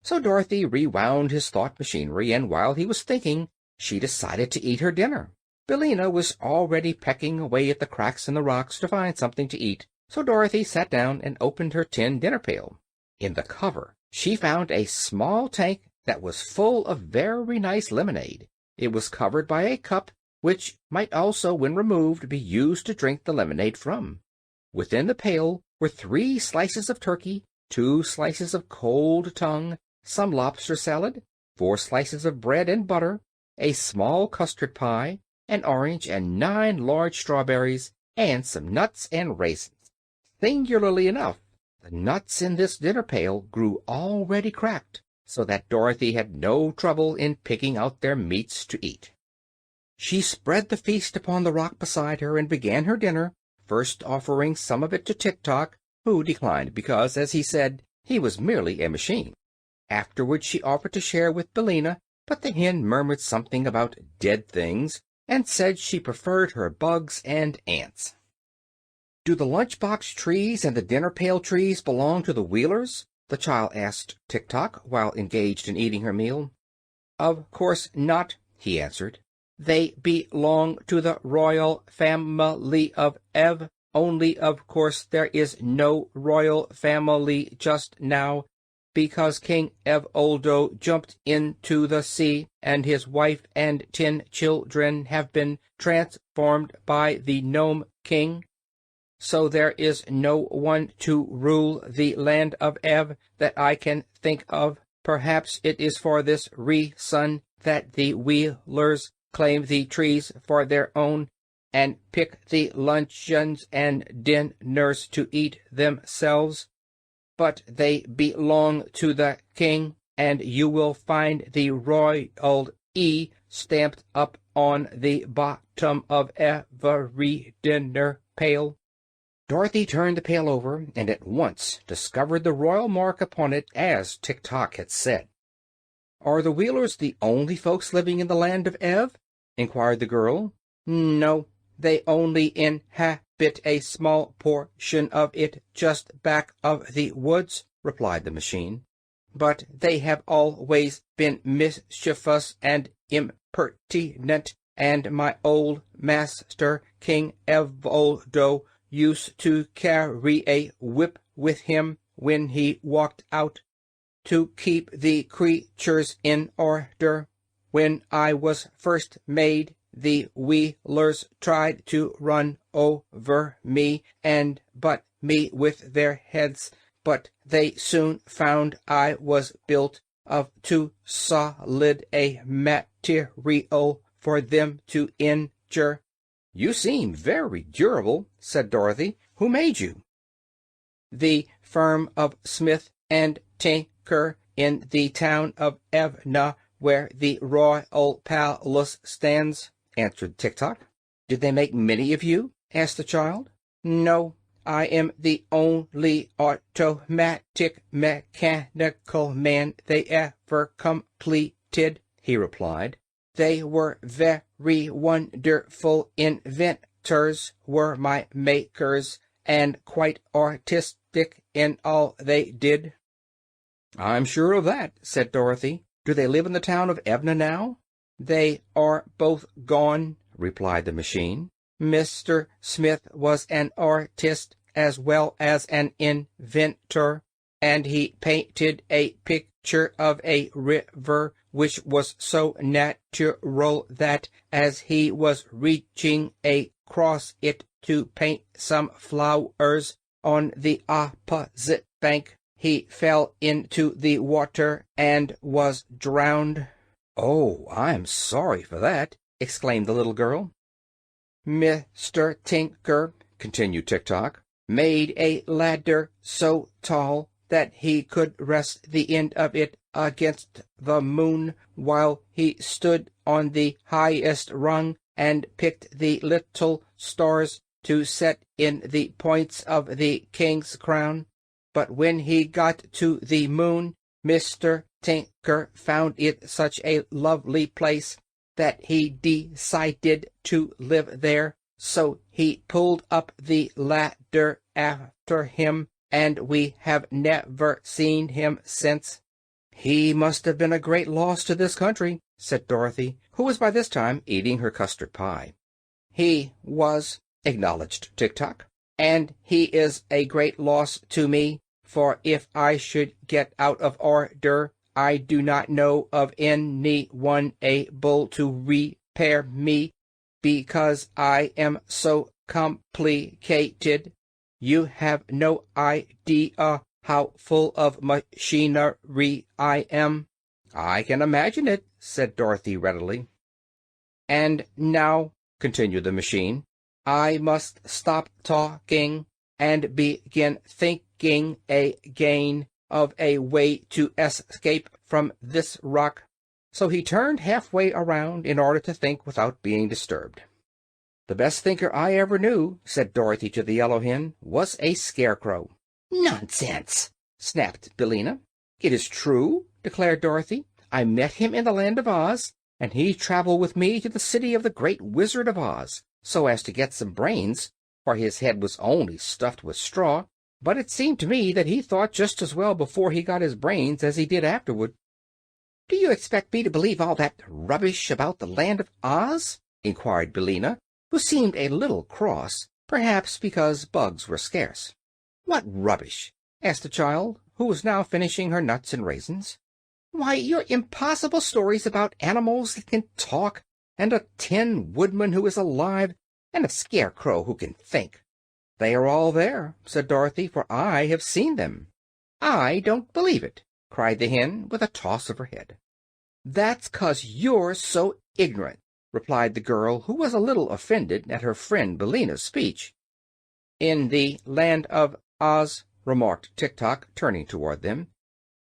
So Dorothy rewound his thought machinery, and while he was thinking, she decided to eat her dinner. Billina was already pecking away at the cracks in the rocks to find something to eat, so Dorothy sat down and opened her tin dinner pail. In the cover she found a small tank that was full of very nice lemonade. It was covered by a cup, which might also, when removed, be used to drink the lemonade from. Within the pail were 3 slices of turkey, 2 slices of cold tongue, some lobster salad, 4 slices of bread and butter, a small custard pie, an orange, and 9 large strawberries, and some nuts and raisins. Singularly enough, the nuts in this dinner pail grew already cracked, so that Dorothy had no trouble in picking out their meats to eat. She spread the feast upon the rock beside her and began her dinner, first offering some of it to Tik-Tok, who declined because, as he said, he was merely a machine. Afterward she offered to share with Billina, but the hen murmured something about dead things, and said she preferred her bugs and ants. "Do the lunch-box trees and the dinner-pail trees belong to the Wheelers?" the child asked Tik-Tok while engaged in eating her meal. "Of course not," he answered. "They belong to the royal family of Ev. Only, of course, there is no royal family just now, because King Evoldo jumped into the sea, and his wife and 10 children have been transformed by the Gnome King. So there is no one to rule the land of Ev that I can think of. Perhaps it is for this reason that the Wheelers claim the trees for their own, and pick the luncheons and dinners to eat themselves. But they belong to the king, and you will find the royal E stamped up on the bottom of every dinner pail." Dorothy turned the pail over, and at once discovered the royal mark upon it, as Tik-Tok had said. "Are the Wheelers the only folks living in the land of Ev?" inquired the girl. "No, they only inhabit a small portion of it just back of the woods," replied the machine. "But they have always been mischievous and impertinent, and my old master, King Evoldo, used to carry a whip with him when he walked out, to keep the creatures in order. When I was first made, the Wheelers tried to run over me and butt me with their heads, but they soon found I was built of too solid a material for them to injure." "You seem very durable," said Dorothy. "Who made you?" "The firm of Smith and Tinker in the town of Evna, where the royal palace stands," answered Tik-Tok. "Did they make many of you?" asked the child. "No, I am the only automatic mechanical man they ever completed," he replied. "They were very wonderful inventors, were my makers, and quite artistic in all they did." "I'm sure of that," said Dorothy. "Do they live in the town of Evna now?" "They are both gone," replied the machine. "Mr. Smith was an artist as well as an inventor, and he painted a picture of a river which was so natural that as he was reaching across it to paint some flowers on the opposite bank, he fell into the water and was drowned." "Oh, I'm sorry for that!" exclaimed the little girl. "Mr. Tinker," continued Tik-Tok, "made a ladder so tall that he could rest the end of it against the moon while he stood on the highest rung and picked the little stars to set in the points of the king's crown. But when he got to the moon, Mr. Tinker found it such a lovely place that he decided to live there, so he pulled up the ladder after him, and we have never seen him since." "He must have been a great loss to this country," said Dorothy, who was by this time eating her custard pie. "He was," acknowledged Tik-Tok, "and he is a great loss to me, for if I should get out of order, I do not know of any one able to repair me, because I am so complicated. You have no idea how full of machinery I am." "I can imagine it," said Dorothy readily. "And now," continued the machine, "I must stop talking and begin thinking again of a way to escape from this rock." So he turned halfway around in order to think without being disturbed. "The best thinker I ever knew," said Dorothy to the Yellow Hen, "was a scarecrow." "Nonsense!" snapped Billina. "It is true," declared Dorothy. "I met him in the Land of Oz, and he traveled with me to the city of the Great Wizard of Oz, so as to get some brains, for his head was only stuffed with straw. But it seemed to me that he thought just as well before he got his brains as he did afterward." "Do you expect me to believe all that rubbish about the Land of Oz?" inquired Billina, who seemed a little cross, perhaps because bugs were scarce. "What rubbish?" asked the child, who was now finishing her nuts and raisins. "Why, your impossible stories about animals that can talk, and a Tin Woodman who is alive, and a Scarecrow who can think." "They are all there," said Dorothy, "for I have seen them." "I don't believe it," cried the hen, with a toss of her head. "That's 'cause you're so ignorant," replied the girl, who was a little offended at her friend Billina's speech. "In the Land of Oz," remarked Tik-Tok, turning toward them,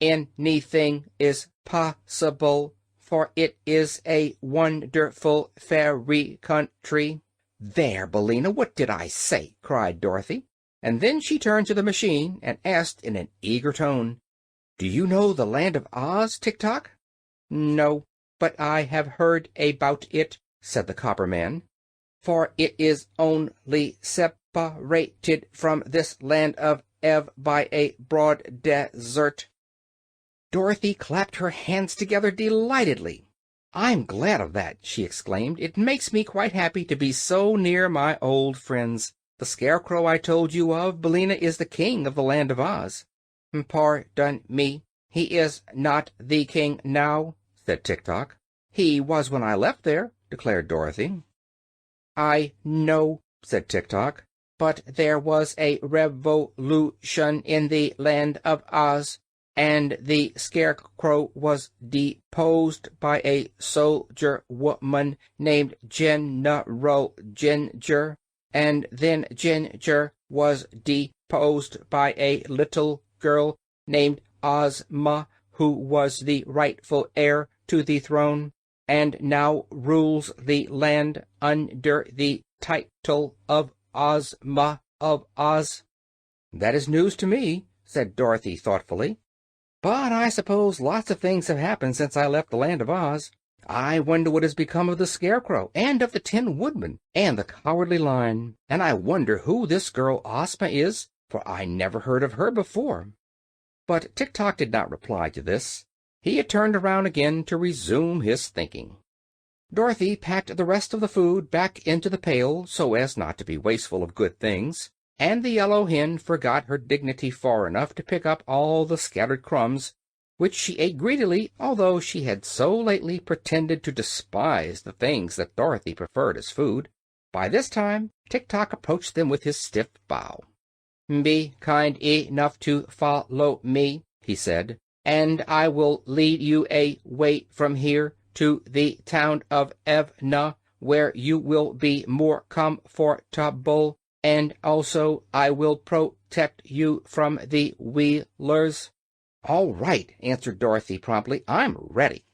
"anything is possible, for it is a wonderful fairy country." "There, Billina, what did I say?" cried Dorothy. And then she turned to the machine and asked in an eager tone, "Do you know the Land of Oz, Tik-Tok?" "No, but I have heard about it," said the Copper Man, "for it is only separated from this Land of Ev by a broad desert." Dorothy clapped her hands together delightedly. "I'm glad of that," she exclaimed. "It makes me quite happy to be so near my old friends. The Scarecrow I told you of, Billina, is the king of the Land of Oz." "Pardon me, he is not the king now," said Tik-Tok. "He was when I left there," declared Dorothy. "I know," said Tik-Tok, "but there was a revolution in the Land of Oz, and the Scarecrow was deposed by a soldier woman named General Ginger, and then Ginger was deposed by a little girl named Ozma, who was the rightful heir to the throne, and now rules the land under the title of Ozma of Oz." "That is news to me," said Dorothy thoughtfully. "But I suppose lots of things have happened since I left the Land of Oz. I wonder what has become of the Scarecrow, and of the Tin Woodman, and the Cowardly Lion, and I wonder who this girl Ozma is, for I never heard of her before." But Tik-Tok did not reply to this. He had turned around again to resume his thinking. Dorothy packed the rest of the food back into the pail so as not to be wasteful of good things, and the yellow hen forgot her dignity far enough to pick up all the scattered crumbs, which she ate greedily, although she had so lately pretended to despise the things that Dorothy preferred as food. By this time Tik-Tok approached them with his stiff bow. "Be kind enough to follow me," he said, "and I will lead you away from here to the town of Evna, where you will be more comfortable, and also I will protect you from the Wheelers." "All right," answered Dorothy promptly. "I'm ready."